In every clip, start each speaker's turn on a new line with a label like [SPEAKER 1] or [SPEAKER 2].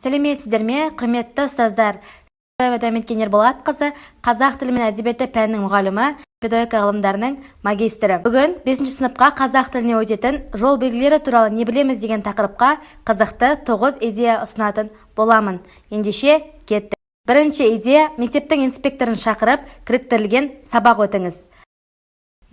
[SPEAKER 1] Сәлеметсіздер ме, құрметті ұстаздар? Дәметкен Ерболатқызы, қазақ тілі мен әдебиеті пәнінің мұғалімі, педагогика ғылымдарының магистрі. Бүгін 5 сыныпқа қазақ тіліне өтетін жол белгілері туралы не білеміз деген тақырыпқа қызықты 9 идея ұсынатын боламын. Ендеше кеттік. Бірінші идея: мектептің инспекторын шақырып, кіріктірілген сабақ өтіңіз.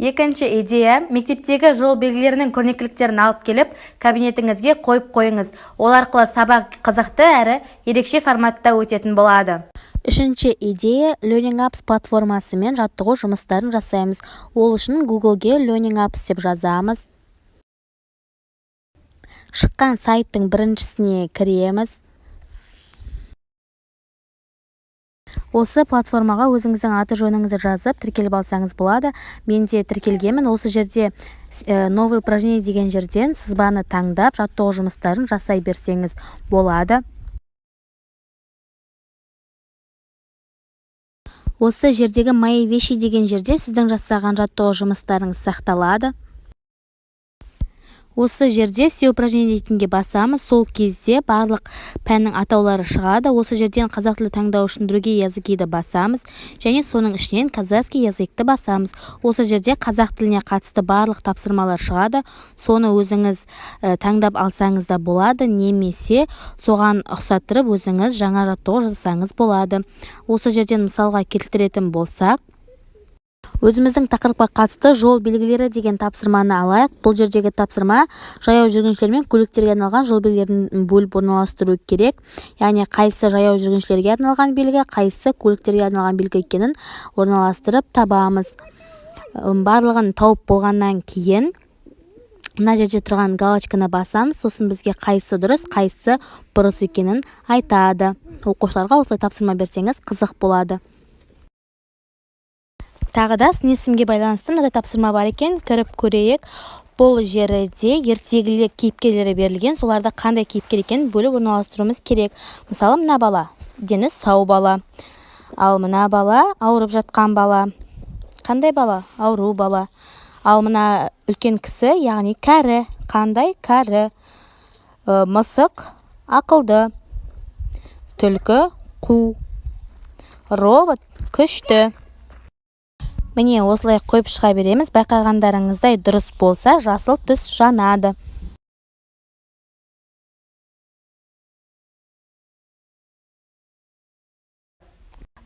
[SPEAKER 1] Екінші идея: мектептегі жол белгілерінің көрнекіліктерін алып келіп, кабинетіңізге қойып қойыңыз. Ол арқылы сабақ қызықты әрі ерекше форматта өтетін болады.
[SPEAKER 2] Үшінші идея: Learning Apps платформасымен жаттығу жұмыстарын жасаймыз. Ол үшін Google-ге Learning Apps деп жазамыз. Шыққан сайттың біріншісіне кіреміз. Осы платформаға өзіңіздің аты жөніңізді жазып, тіркеліп алсаңыз болады. Мен де тіркелгенмін. Осы жерде новый упражнение деген жерден сызбаны таңдап, жаттығу жұмыстарын жасай берсеңіз болады. Осы жердегі мои вещи деген жерде сіздің жасаған жаттығу жұмыстарыңыз сақталады. Осы жерде все упражнения дейтінге басамыз. Сол кезде барлық пәннің атаулары шығады. Осы жерден қазақ тілі таңдау үшін другие языки басамыз. Және соның ішінен казахский языкты басамыз. Осы жерде қазақ тіліне қатысты барлық тапсырмалар шығады. Соны өзіңіз таңдап алсаңыз да болады. Немесе соған ұқсаттырып өзіңіз жаңа жаттығу жасаңыз болады. Осы жерден мысалға келтіретін болсақ, өзіміздің тақырыпқа қатысты жол белгілері деген тапсырманы алайық. Бұл жердегі тапсырма жаяу жүргіншілер мен көліктерге арналған жол белгілерін бөліп орналастыру керек. Яғни қайсы жаяу жүргіншілерге арналған белгі, қайсы көліктерге арналған белгі екенін орналастырып табамыз. Барлығын тауып болғаннан кейін мына жерде тұрған галочканы басамыз. Сосын бізге қайсы дұрыс, қайсы бұрыс екенін айтады. Оқушыларға осылай тапсырма берсеңіз қызық болады. Тағы да сын есімге байланысты мынадай тапсырма бар екен, кіріп көрейік. Бұл жерде ертегілі кейіпкерлері берілген, соларды қандай кейіпкер екенін бөліп орналастыруымыз керек. Мысалы, мына бала дені сау бала, ал мына бала ауырып жатқан бала. Қандай бала? Ауру бала. Ал мына үлкен кісі, яғни кәрі. Қандай? Кәрі. Мысық ақылды, түлкі қу, робот күшті. Міне осылай қойып шыға береміз. Байқағандарыңыздай дұрыс болса, жасыл түс жанады.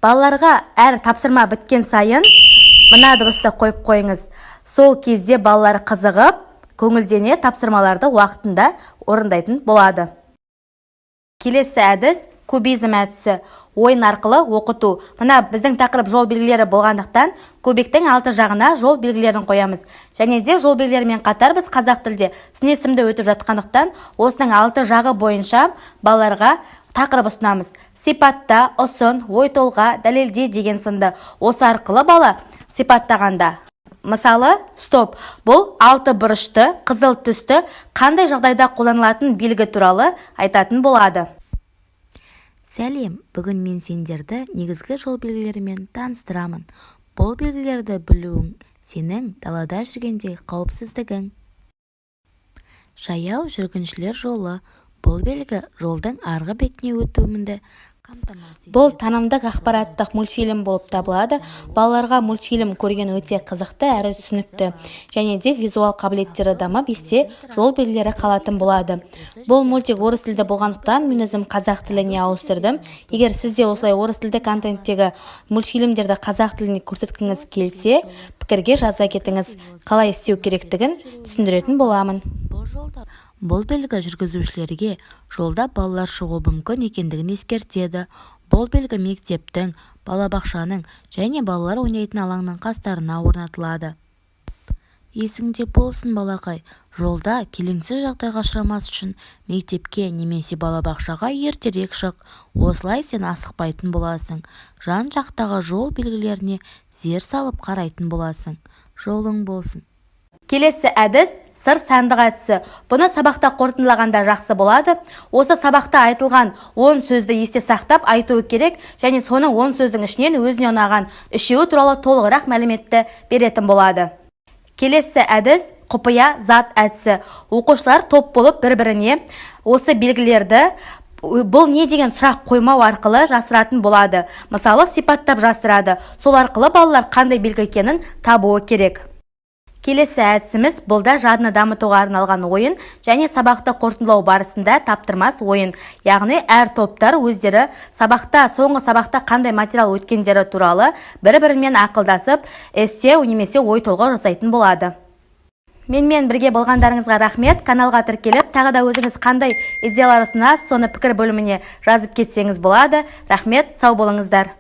[SPEAKER 1] Балаларға әр тапсырма біткен сайын мына дыбысты қойып қойыңыз. Сол кезде балалар қызығып, көңілдене тапсырмаларды уақытында орындайтын болады. Келесі әдіс кубизм әдісі. Ойын арқылы оқыту. Мына біздің тақырып жол белгілері болғандықтан, көбектің алты жағына жол белгілерін қоямыз. Және де жол белгілерімен қатар біз қазақ тілде сын есімді өтіп жатқандықтан, осының алты жағы бойынша балаларға тақырып ұсынамыз. Сипатта, ұсын, ой толға, дәлелде деген сынды. Осы арқылы бала сипаттағанда. Мысалы, стоп. Бұл алты бұрышты, қызыл түсті қандай жағдайда қолданылатын белгі туралы айтатын болады.
[SPEAKER 2] Сәлем, бүгін мен сендерді негізгі жол белгілерімен таныстырамын. Бұл белгілерді білуің сенің далада жүргендегі қауіпсіздігің. Жаяу жүргіншілер жолы. Бұл белгі жолдың арғы бетіне өтуімді
[SPEAKER 1] Бұл танымдық ақпараттық мультфильм болып табылады. Балаларға мультфильм көрген өте қызықты әрі түсінікті. Және де визуал қабілеттері дамып, есте жол белгілері қалатын болады. Бұл мультик орыс тілді болғандықтан мен өзім қазақ тіліне ауыстырдым. Егер сізде осылай орыс тілді контенттегі мультфильмдерді қазақ тіліне көрсеткіңіз келсе, пікірге жаза кетіңіз. Қалай істеу керектігін түсіндіретін боламын.
[SPEAKER 2] Бұл белгі жүргізушілерге жолда балалар шығуы мүмкін екендігін ескертеді. Бұл белгі мектептің, балабақшаның және балалар ойнайтын алаңның қастарына орнатылады. Есіңде болсын балақай, жолда келеңсіз жағдайға ұшырамас үшін мектепке немесе балабақшаға ертерек шық. Осылай сен асықпайтын боласың. Жан жақтағы жол белгілеріне зер салып қарайтын боласың. Жолың болсын.
[SPEAKER 1] Келесі әдіс сыр сандық әдісі. Бұны сабақта қорытындылағанда жақсы болады. Осы сабақта айтылған 10 сөзді есте сақтап айтуы керек, және соның 10 сөздің ішінен өзіне ұнаған үшеуі туралы толығырақ мәліметті беретін болады. Келесі әдіс құпия зат әдісі. Оқушылар топ болып бір-біріне осы белгілерді бұл не деген сұрақ қоймау арқылы жасыратын болады. Мысалы, сипаттап жасырады. Сол арқылы балалар қандай белгі екенін табуы керек. Келесі әдісіміз бұл да жадыны дамытуға арналған ойын және сабақты қорытындылау барысында таптырмас ойын. Яғни әр топтар өздері соңғы сабақта қандай материал өткендері туралы бір-бірімен ақылдасып, эссе немесе ой толғау жасайтын болады. Менімен бірге болғандарыңызға рахмет. Каналға тіркеліп, тағы да өзіңіз қандай идеялар ұсынасыз, соны пікір бөліміне жазып кетсеңіз болады. Рахмет, сау болыңыздар.